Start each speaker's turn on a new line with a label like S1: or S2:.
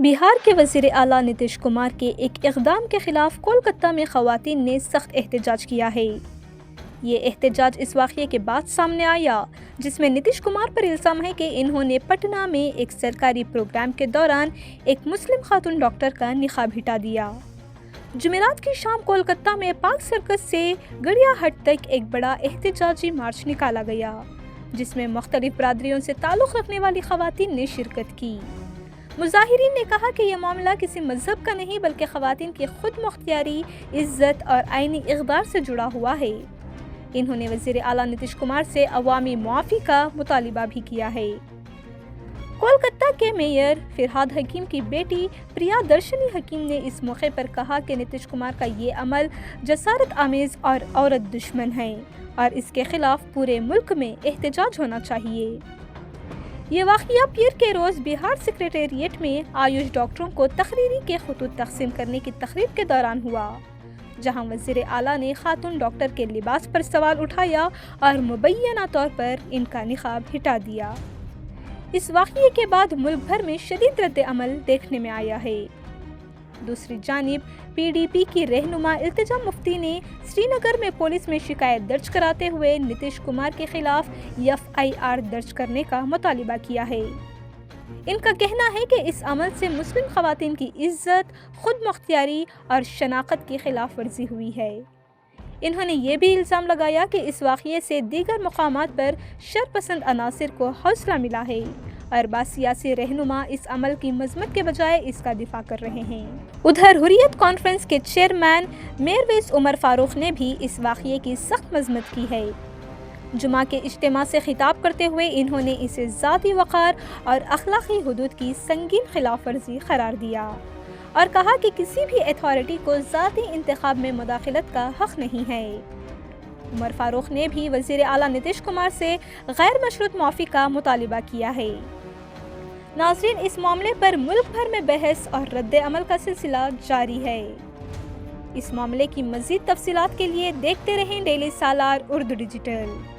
S1: بہار کے وزیر اعلیٰ نتیش کمار کے ایک اقدام کے خلاف کولکتہ میں خواتین نے سخت احتجاج کیا ہے۔ یہ احتجاج اس واقعے کے بعد سامنے آیا جس میں نتیش کمار پر الزام ہے کہ انہوں نے پٹنہ میں ایک سرکاری پروگرام کے دوران ایک مسلم خاتون ڈاکٹر کا نقاب ہٹا دیا۔ جمعرات کی شام کولکتہ میں پارک سرکس سے گڑیا ہٹ تک ایک بڑا احتجاجی مارچ نکالا گیا جس میں مختلف برادریوں سے تعلق رکھنے والی خواتین نے شرکت کی۔ مظاہرین نے کہا کہ یہ معاملہ کسی مذہب کا نہیں بلکہ خواتین کی خود مختاری، عزت اور آئینی اقدار سے جڑا ہوا ہے۔ انہوں نے وزیر اعلیٰ نتیش کمار سے عوامی معافی کا مطالبہ بھی کیا ہے۔ کولکتہ کے میئر فرہاد حکیم کی بیٹی پریا درشنی حکیم نے اس موقع پر کہا کہ نتیش کمار کا یہ عمل جسارت آمیز اور عورت دشمن ہے اور اس کے خلاف پورے ملک میں احتجاج ہونا چاہیے۔ یہ واقعہ پیر کے روز بہار سکریٹریٹ میں آیوش ڈاکٹروں کو تقرری کے خطوط تقسیم کرنے کی تقریب کے دوران ہوا، جہاں وزیر اعلیٰ نے خاتون ڈاکٹر کے لباس پر سوال اٹھایا اور مبینہ طور پر ان کا نقاب ہٹا دیا۔ اس واقعے کے بعد ملک بھر میں شدید رد عمل دیکھنے میں آیا ہے۔ دوسری جانب پی ڈی پی کی رہنما التجا مفتی نے سری نگر میں پولیس میں شکایت درج کراتے ہوئے نتیش کمار کے خلاف FIR درج کرنے کا مطالبہ کیا ہے۔ ان کا کہنا ہے کہ اس عمل سے مسلم خواتین کی عزت، خود مختاری اور شناخت کی خلاف ورزی ہوئی ہے۔ انہوں نے یہ بھی الزام لگایا کہ اس واقعے سے دیگر مقامات پر شرپسند عناصر کو حوصلہ ملا ہے اور بعض سیاسی رہنما اس عمل کی مذمت کے بجائے اس کا دفاع کر رہے ہیں۔ ادھر حریت کانفرنس کے چیئرمین میرویس عمر فاروق نے بھی اس واقعے کی سخت مذمت کی ہے۔ جمعہ کے اجتماع سے خطاب کرتے ہوئے انہوں نے اسے ذاتی وقار اور اخلاقی حدود کی سنگین خلاف ورزی قرار دیا اور کہا کہ کسی بھی اتھارٹی کو ذاتی انتخاب میں مداخلت کا حق نہیں ہے۔ عمر فاروق نے بھی وزیر اعلیٰ نتیش کمار سے غیر مشروط معافی کا مطالبہ کیا ہے۔ ناظرین، اس معاملے پر ملک بھر میں بحث اور رد عمل کا سلسلہ جاری ہے۔ اس معاملے کی مزید تفصیلات کے لیے دیکھتے رہیں ڈیلی سالار اردو ڈیجیٹل۔